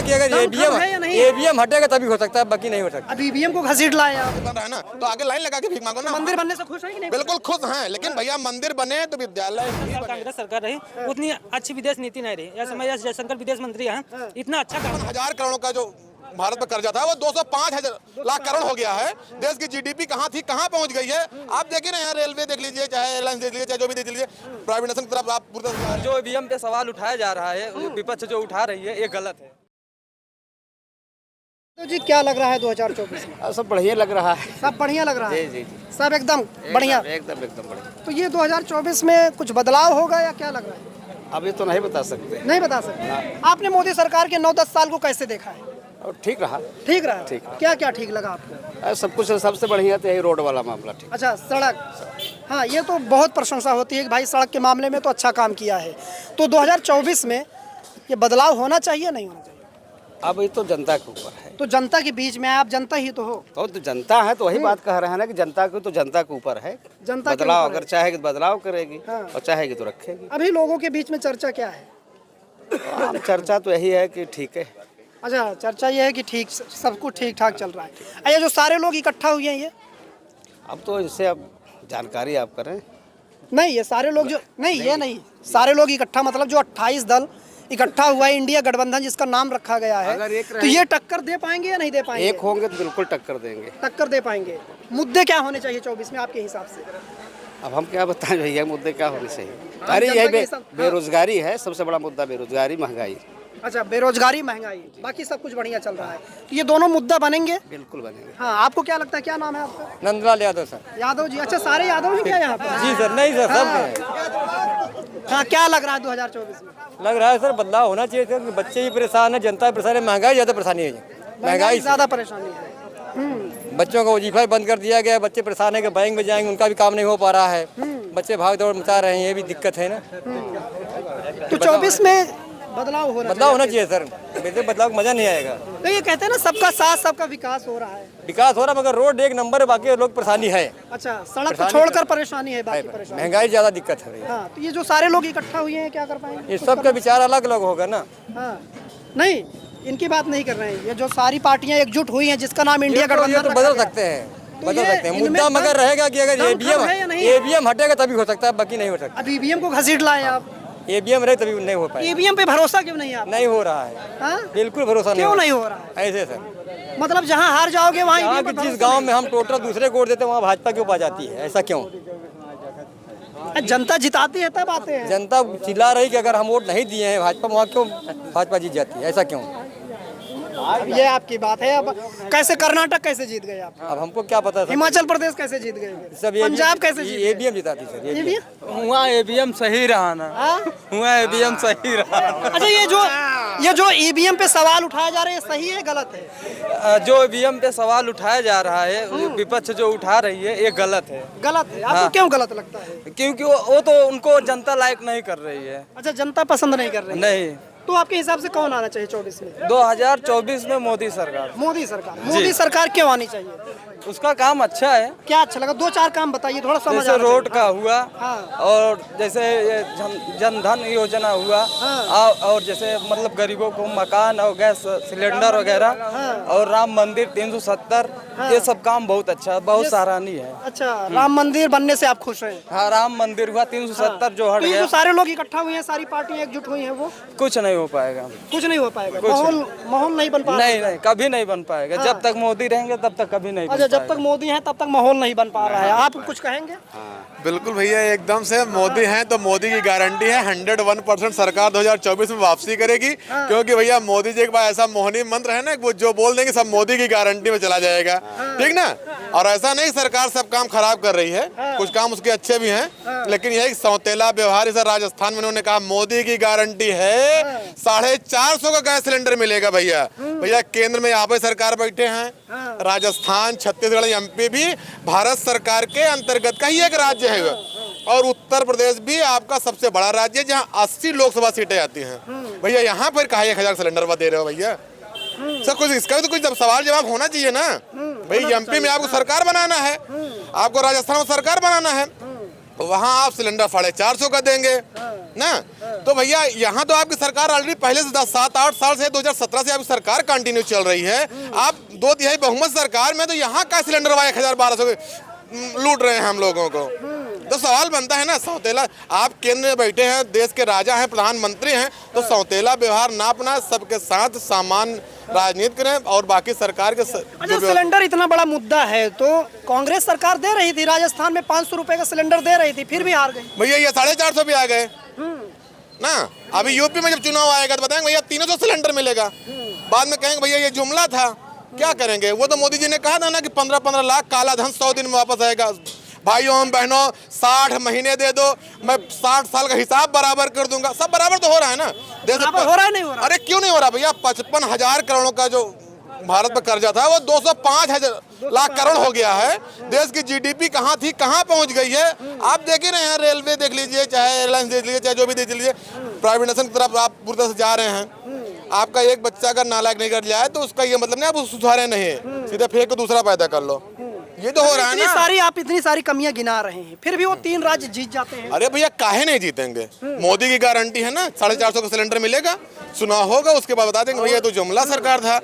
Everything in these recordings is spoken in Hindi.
कि अगर ईवीएम हटेगा तभी हो सकता है, बाकी नहीं हो सकता। अब ईवीएम को घसीट लाए आप, है ना, तो आगे लाइन लगा के भीख मांगो ना। मंदिर बनने से खुश है कि नहीं? बिल्कुल खुश हैं, लेकिन भैया मंदिर बने तो विद्यालय भी बने। कांग्रेस सरकार रही उतनी अच्छी विदेश नीति नहीं रही। ऐसे में जयशंकर विदेश मंत्री हैं, इतना अच्छा काम 1000 करोड़ का जो भारत में कर्जा था वो 205 लाख करोड़ हो गया है। देश की जीडीपी कहाँ थी कहाँ पहुंच गई है। आप देखिए ना, यहाँ रेलवे देख लीजिए, चाहे एयरलाइंस देख लीजिए, चाहे जो भी देख लीजिए, प्राइवेटाइजेशन की तरफ आप पूरी। जो ईवीएम पे सवाल उठाया जा रहा है, विपक्ष जो उठा रही है, ये गलत है। तो जी क्या लग रहा है 2024 में? सब बढ़िया लग रहा है। सब बढ़िया लग रहा है? जी। सब एकदम बढ़िया, एकदम बढ़िया। तो ये 2024 में कुछ बदलाव होगा या क्या लग रहा है? अभी तो नहीं बता सकते। नहीं बता सकते। आपने मोदी सरकार के 9-10 साल को कैसे देखा है? और ठीक रहा। ठीक रहा? ठीक। क्या क्या ठीक लगा आपको? सब कुछ सबसे बढ़िया तो यही रोड वाला मामला ठीक। अच्छा, सड़क, हाँ ये तो बहुत प्रशंसा होती है कि भाई सड़क के मामले में तो अच्छा काम किया है। तो 2024 में ये बदलाव होना चाहिए नहीं होना चाहिए? अब ये तो जनता के ऊपर है। तो जनता के बीच में आप जनता ही तो हो। तो जनता है तो वही बात कह रहे हैं ना कि जनता को तो जनता के ऊपर है। जनता के बदलाव ऊपर अगर है। चाहेगी तो बदलाव करेगी, हाँ। और चाहेगी तो रखेगी। अभी लोगों के बीच में चर्चा क्या है? अब चर्चा तो यही है कि ठीक है। अच्छा, चर्चा ये है कि ठीक, सब कुछ ठीक ठाक चल रहा है। ये जो सारे लोग इकट्ठा हुए हैं, ये अब तो इससे अब जानकारी आप करें। नहीं, ये सारे लोग जो नहीं, ये नहीं, सारे लोग इकट्ठा मतलब जो 28 दल इकट्ठा हुआ है, इंडिया गठबंधन जिसका नाम रखा गया है, अगर एक तो ये टक्कर दे पाएंगे या नहीं दे पाएंगे? एक होंगे तो बिल्कुल टक्कर देंगे। टक्कर दे पाएंगे। मुद्दे क्या होने चाहिए 24 में आपके हिसाब से? अब हम क्या बताएं भैया, मुद्दे क्या होने चाहिए? हाँ, अरे जनता यही के हिसाब- बेरोजगारी है सबसे बड़ा मुद्दा, बेरोजगारी महंगाई। अच्छा, बेरोजगारी महंगाई, बाकी सब कुछ बढ़िया चल रहा है। तो ये दोनों मुद्दा बनेंगे? बिल्कुल बनेंगे। हाँ, आपको क्या लगता है, क्या नाम है आपका? नंदलाल यादव सर। यादव जी? अच्छा, सारे यादव हैं क्या यहाँ पर? जी सर, नहीं सर, सब हाँ, क्या लग रहा है 2024 में? लग रहा है सर बदलाव होना चाहिए सर। बच्चे भी परेशान है, जनता भी परेशान है, महंगाई ज़्यादा परेशानी है। महंगाई से ज़्यादा परेशानी है। बच्चों का वजीफा बंद कर दिया गया है। बच्चे परेशान है कि बैंक में जाएंगे, उनका भी काम नहीं हो पा रहा है। बच्चे भाग दौड़ मचा रहे हैं, ये भी दिक्कत है ना। तो 24 में बदलाव होना चाहिए सर। वैसे बदलाव मजा नहीं आएगा। तो ये कहते हैं ना, सबका साथ सबका विकास हो रहा है। विकास हो रहा है मगर रोड एक नंबर है, बाकी लोग परेशानी है। अच्छा, सड़क को छोड़कर परेशानी है, बाकी परेशानी। महंगाई ज्यादा दिक्कत है। हाँ, तो ये जो सारे लोग इकट्ठा हुए हैं, क्या कर पाएंगे? ये सबका विचार अलग अलग होगा ना। हाँ, नहीं, इनकी बात नहीं कर रहे हैं। ये जो सारी पार्टियां एकजुट हुई हैं, जिसका नाम इंडिया गठबंधन तो बदल सकते हैं, बदल सकते हैं। मुद्दा मगर रहेगा कि अगर ईवीएम हटेगा तभी हो सकता है, बाकी नहीं हो सकता। अब ईवीएम को घसीट लाए आप। ईवीएम रहे तभी नहीं हो पाएगा। ईवीएम पे भरोसा क्यों नहीं है आप? नहीं हो रहा है। हाँ? बिल्कुल भरोसा क्यों नहीं हो रहा है? ऐसे सर, मतलब जहाँ हार जाओगे वहाँ यहाँ EVM पे जिस गांव में हम टोटल दूसरे को वोट देते हैं वहाँ भाजपा क्यों पा जाती है? ऐसा क्यों? भरोसा- जनता जिताती है तब आते हैं। जनता चिल्ला रही कि अगर हम वोट नहीं दिए हैं भाजपा, वहाँ क्यों भाजपा जीत जाती है? ऐसा क्यों? अब ये आपकी बात है। अब कैसे कर्नाटक कैसे जीत गए आप? अब हमको क्या पता सर। हिमाचल प्रदेश कैसे जीत गए? सब पंजाब कैसे जीत गए? ईवीएम जिताती सर। EVM? हुआ ईवीएम सही रहा ना, हुआ ईवीएम सही रहा। अच्छा, ये जो ईवीएम पे सवाल उठाया जा रहा है, सही है गलत है? जो ईवीएम पे सवाल उठाया जा रहा है, विपक्ष जो उठा रही है, ये गलत है। गलत है? आपको क्यों गलत लगता है? क्योंकि वो तो उनको जनता लायक नहीं कर रही है। अच्छा, जनता पसंद नहीं कर रही है। नहीं, तो आपके हिसाब से कौन आना चाहिए 24 में? 2024 में मोदी सरकार। मोदी सरकार। मोदी सरकार क्यों आनी चाहिए? उसका काम अच्छा है। क्या अच्छा लगा? 2-4 काम बताइए, थोड़ा समझ जैसे आना रोड चाहिए। का हुआ, हाँ। और जैसे ये जन धन योजना हुआ, हाँ। और जैसे मतलब गरीबों को मकान और गैस सिलेंडर वगैरह, और राम मंदिर 370, ये सब काम बहुत अच्छा, बहुत सराहनीय है। अच्छा, राम मंदिर बनने से आप खुश हैं? हाँ, राम मंदिर हुआ 370 जो हट तो ये गया, जो सारे लोग इकट्ठा हुए हैं, सारी पार्टियां एकजुट हुई हैं, वो कुछ नहीं हो पाएगा। कुछ नहीं हो पाएगा। कुछ माहौल नहीं बन पा रहा। नहीं, कभी नहीं बन पाएगा। हाँ। जब तक मोदी रहेंगे तब तक कभी नहीं बन अच्छा, जब पाएगा। तक मोदी है तब तक माहौल नहीं बन पा रहा है। आप कुछ कहेंगे? बिल्कुल भैया, एकदम से मोदी हैं तो मोदी की गारंटी है 101% सरकार 2024 में वापसी करेगी। क्योंकि भैया मोदी जी के पास ऐसा मोहनी मंत्र है ना, वो जो बोल देंगे सब मोदी की गारंटी में चला जाएगा। ठीक ना? और ऐसा नहीं सरकार सब काम खराब कर रही है, कुछ काम उसके अच्छे भी हैं, लेकिन यही सौतेला व्यवहार इस राजस्थान में उन्होंने कहा मोदी की गारंटी है 450 का गैस सिलेंडर मिलेगा। भैया केंद्र में यहाँ पे सरकार बैठे हैं, राजस्थान, छत्तीसगढ़, MP भी भारत सरकार के अंतर्गत का ही एक राज्य है, और उत्तर प्रदेश भी आपका सबसे बड़ा राज्य है जहाँ 80 लोकसभा सीटें आती हैं। भैया यहाँ पर कहा 1000 सिलेंडर दे रहे हो भैया? सर कुछ इसका भी तो कुछ सवाल जवाब होना चाहिए ना भाई। MP में आपको सरकार बनाना है, आपको राजस्थान में सरकार बनाना है, वहाँ आप सिलेंडर 450 का देंगे ना। तो भैया यहाँ तो आपकी सरकार ऑलरेडी पहले से 7-8 साल से 2017 से आपकी सरकार कंटिन्यू चल रही है। आप 2/3 बहुमत सरकार में, तो यहाँ का सिलेंडर 1000-1200 लूट रहे हैं हम लोगों को। तो सवाल बनता है ना, सौतेला आप केंद्र में बैठे हैं, देश के राजा हैं, प्रधानमंत्री हैं, तो सौतेला व्यवहार ना अपना, सबके साथ सामान्य राजनीति करें और बाकी सरकार के अच्छा, सिलेंडर इतना बड़ा मुद्दा है तो कांग्रेस सरकार दे रही थी, राजस्थान में 500 रुपए का सिलेंडर दे रही थी, फिर भी हार गई। भैया ये 450 भी आ गए ना। अभी यूपी में जब चुनाव आएगा तो बताएंगे भैया 300 सिलेंडर मिलेगा, बाद में कहेंगे भैया ये जुमला था। क्या करेंगे? वो तो मोदी जी ने कहा था ना कि 15-15 लाख काला धन 100 दिन में वापस आएगा। भाइयों बहनों 60 महीने दे दो, मैं 60 साल का हिसाब बराबर कर दूंगा। सब बराबर तो हो रहा है ना, हो रहा है नहीं हो रहा? अरे क्यों नहीं हो रहा भैया? 55,000 करोड़ का जो भारत पर कर्जा था वो 205 लाख करोड़ हो गया है। देश की जीडीपी कहाँ थी, कहाँ पहुंच गई है? आप देख ही रहे हैं, रेलवे देख लीजिए, चाहे एयरलाइंस देख लीजिए, चाहे जो भी देख लीजिए, प्राइवेटाइजेशन की तरफ आप पूरी तरह से जा रहे हैं। आपका एक बच्चा अगर नालायक नहीं कर जाए तो उसका ये मतलब नहीं आप सुधारे नहीं, सीधे फेंक के दूसरा पैदा कर लो। ये तो हो रहा है ना। आप इतनी सारी कमियां गिना रहे हैं, फिर भी वो 3 राज्य जीत जाते हैं। अरे भैया काहे नहीं जीतेंगे? मोदी की गारंटी है ना, 450 का सिलेंडर मिलेगा, सुना होगा, उसके बाद बता देंगे भैया तो जुमला सरकार था।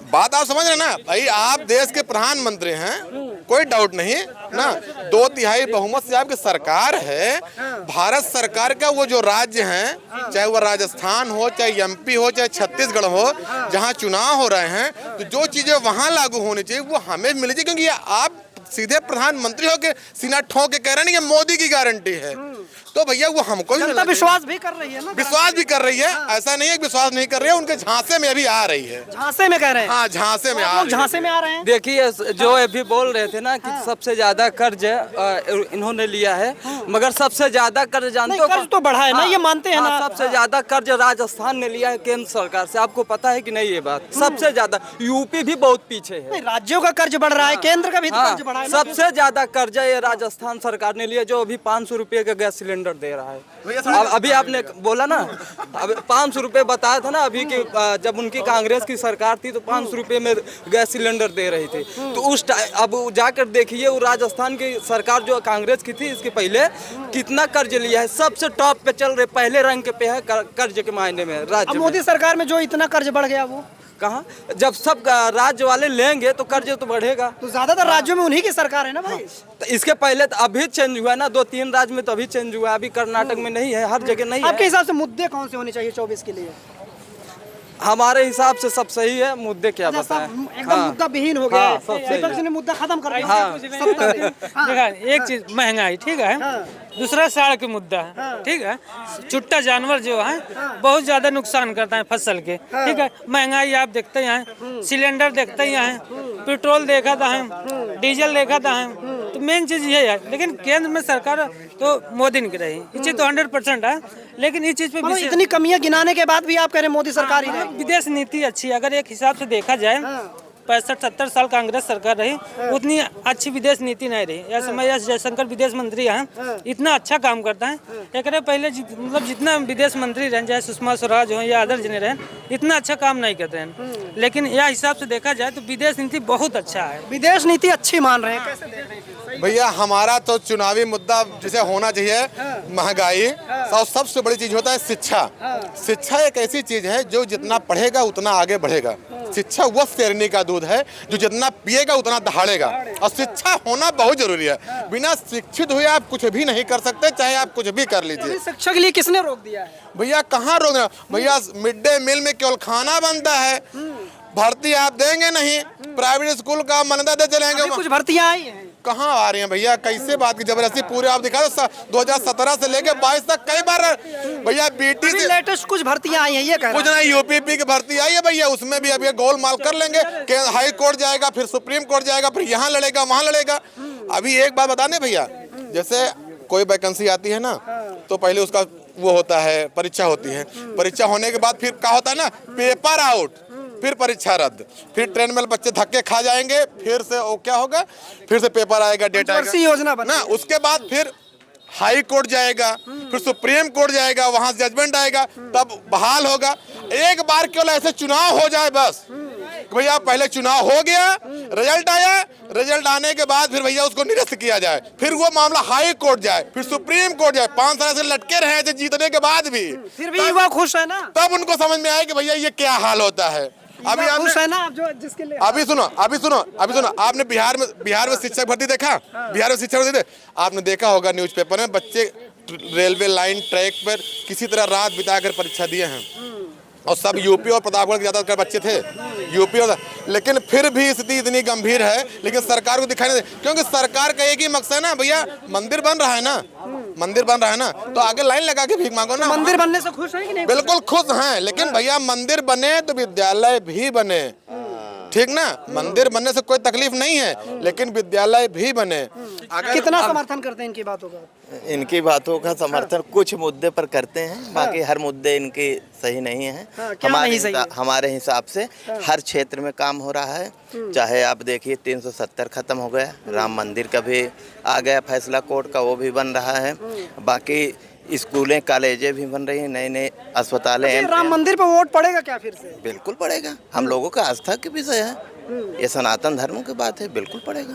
बात आप समझ रहे ना भाई, आप देश के प्रधानमंत्री हैं, कोई डाउट नहीं ना। 2/3 बहुमत से आपकी सरकार है। भारत सरकार का वो जो राज्य हैं, चाहे वो राजस्थान हो, चाहे एमपी हो, चाहे छत्तीसगढ़ हो, जहां चुनाव हो रहे हैं, तो जो चीजें वहां लागू होनी चाहिए वो हमें मिल जाए। क्योंकि आप सीधे प्रधानमंत्री होके सीना ठोक के कह रहे हैं कि मोदी की गारंटी है, तो भैया वो हमको जनता विश्वास भी कर रही है ना, विश्वास भी कर रही है। ऐसा नहीं है कि विश्वास नहीं कर रही है, उनके झांसे में अभी आ रही है। झांसे में कह रहे हैं? हाँ, झांसे में आ रही है। झांसे में आ रहे हैं। देखिए जो अभी बोल रहे थे ना कि सबसे ज्यादा कर्ज इन्होंने लिया है, मगर सबसे ज्यादा कर्ज जानते हो? कर्ज तो बढ़ा है ना, ये मानते हैं ना। सबसे ज्यादा कर्ज राजस्थान ने लिया है केंद्र सरकार से, आपको पता है कि नहीं ये बात? सबसे ज्यादा। यूपी भी बहुत पीछे है। राज्यों का कर्ज बढ़ रहा है, केंद्र का भी कर्ज बढ़ा है। सबसे ज्यादा कर्जा ये राजस्थान सरकार ने लिया, जो अभी 500 रुपए का गैस सिलेंडर दे रहा है। अभी आपने बोला ना, अब 500 रुपए बताया था ना अभी कि जब उनकी कांग्रेस की सरकार थी तो 500 रुपए में गैस सिलेंडर दे रही थी। तो उस अब जाकर देखिए वो राजस्थान की सरकार जो कांग्रेस की थी इसके पहले कितना कर्ज लिया है। सबसे टॉप पे चल रहे, पहले रैंक पे है कर्ज के मायने में राज्य में। मोदी सरकार में जो इतना कर्ज बढ़ गया वो कहाँ? जब सब राज्य वाले लेंगे तो कर्ज तो बढ़ेगा। तो ज्यादातर राज्यों में उन्हीं की सरकार है ना भाई। तो इसके पहले तो अभी चेंज हुआ ना, 2-3 राज्य में तो अभी चेंज हुआ, अभी कर्नाटक में नहीं है, हर जगह नहीं है। आपके हिसाब से मुद्दे कौन से होने चाहिए 24 के लिए? हमारे हिसाब से सब सही है। मुद्दे क्या बताएं? एकदम मुद्दा विहीन हो गया है। सब सही विपक्ष ने मुद्दा खत्म कर दिया। देखा एक चीज महंगाई, ठीक है, दूसरा सड़क के मुद्दा है, ठीक है, छुट्टा जानवर जो है बहुत ज्यादा नुकसान करता है फसल के, ठीक है। महंगाई आप देखते हैं, सिलेंडर देखते ही हैं, पेट्रोल देखा था है, डीजल देखा था है, तो मेन चीज ये है। लेकिन केंद्र में सरकार तो मोदी ने की रही, ये चीज तो 100% है। लेकिन इस चीज पे इतनी कमियां गिनाने के बाद भी आप कह रहे हैं मोदी सरकार ही नहीं। विदेश नीति अच्छी है, अगर एक हिसाब से देखा जाए 65-70 साल कांग्रेस सरकार रही, उतनी अच्छी विदेश नीति नहीं रही। या समय एस जयशंकर विदेश मंत्री हैं, इतना अच्छा काम करता है। एक पहले मतलब जितना विदेश मंत्री रहे, चाहे सुषमा स्वराज हो या अदर जने रहे, इतना अच्छा काम नहीं करते हैं। लेकिन यह हिसाब से देखा जाए तो विदेश नीति बहुत अच्छा है। विदेश नीति अच्छी मान रहे हैं, कैसे देख रहे हैं? भैया हमारा तो चुनावी मुद्दा जैसे होना चाहिए महंगाई, और सबसे बड़ी चीज होता है शिक्षा। शिक्षा एक ऐसी चीज है जो जितना पढ़ेगा उतना आगे बढ़ेगा। शिक्षा वह शेरनी का दूध है जो जितना पिएगा उतना दहाड़ेगा, और शिक्षा होना बहुत जरूरी है। बिना शिक्षित हुए आप कुछ भी नहीं कर सकते, चाहे आप कुछ भी कर लीजिए। शिक्षा के लिए किसने रोक दिया है? भैया कहाँ रोक रहे? भैया मिड डे मील में केवल खाना बनता है, भर्ती आप देंगे नहीं। प्राइवेट स्कूल का मान्यता दे चलेंगे, कुछ भर्तियां आई हैं, कहाँ आ रही हैं भैया? कैसे बात की जबरदस्ती पूरे आप दिखा दो। 2017 से लेके 22 तक कई बार भैया बीटी से लेटेस्ट कुछ भर्तियां आई हैं, ये कह रहे हैं। कुछ नहीं, यूपीपी की भर्ती आई है भैया, उसमें भी अभी गोलमाल कर लेंगे कि हाई कोर्ट जाएगा, फिर सुप्रीम कोर्ट जाएगा, फिर यहाँ लड़ेगा वहाँ लड़ेगा। अभी एक बात बताने भैया, जैसे कोई वैकेंसी आती है ना तो पहले उसका वो होता है, परीक्षा होती है। परीक्षा होने के बाद फिर क्या होता है ना, पेपर आउट, फिर परीक्षा रद्द, फिर ट्रेन में बच्चे धक्के खा जाएंगे, फिर से वो क्या होगा, फिर से पेपर आएगा, डेट आएगा योजना बना, उसके बाद फिर हाई कोर्ट जाएगा, फिर सुप्रीम कोर्ट जाएगा, वहां से जजमेंट आएगा, तब बहाल होगा। एक बार केवल ऐसे चुनाव हो जाए बस, कि भैया पहले चुनाव हो गया, रिजल्ट आया, रिजल्ट आने के बाद फिर भैया उसको निरस्त किया जाए, फिर वो मामला हाई कोर्ट जाए, फिर सुप्रीम कोर्ट जाए, 5 साल से लटके रहे थे जीतने के बाद भी, फिर भी युवा खुश है ना, तब उनको समझ में आया कि भैया ये क्या हाल होता है। अभी युवा खुश आपने है ना आप जो जिसके लिए अभी सुनो, आपने बिहार में शिक्षक भर्ती देखा? बिहार में शिक्षक भर्ती आपने देखा होगा न्यूज़पेपर में, बच्चे रेलवे लाइन ट्रैक पर किसी तरह रात बिताकर परीक्षा दिए हैं, और सब यूपी और प्रतापगढ़ के ज्यादातर बच्चे थे, यूपी और, लेकिन फिर भी स्थिति इतनी गंभीर है, लेकिन सरकार को दिखाई नहीं दे, क्योंकि सरकार का एक ही मकसद है ना भैया, मंदिर बन रहा है ना, मंदिर बन रहा है ना, तो आगे लाइन लगा के भीख मांगो ना। मंदिर बनने से खुश है कि नहीं? बिल्कुल खुश हैं, लेकिन भैया मंदिर बने तो विद्यालय भी बने, ठीक ना, मंदिर बनने से कोई तकलीफ नहीं है, लेकिन विद्यालय भी बने। कितना समर्थन करते हैं इनकी बातों का? इनकी बातों का समर्थन कुछ मुद्दे पर करते हैं, बाकी हर मुद्दे इनके सही नहीं है। क्या नहीं सही है? हमारे हिसाब से हर क्षेत्र में काम हो रहा है, चाहे आप देखिए 370 खत्म हो गया, राम मंदिर का भी आ गया फैसला कोर्ट का, वो भी बन रहा है, बाकी स्कूलें कॉलेजें भी बन रही हैं, नए नए अस्पतालें। राम मंदिर पर वोट पड़ेगा क्या फिर से? बिल्कुल पड़ेगा, हम लोगों का आस्था की विषय है, ये सनातन धर्म की बात है, बिल्कुल पड़ेगा।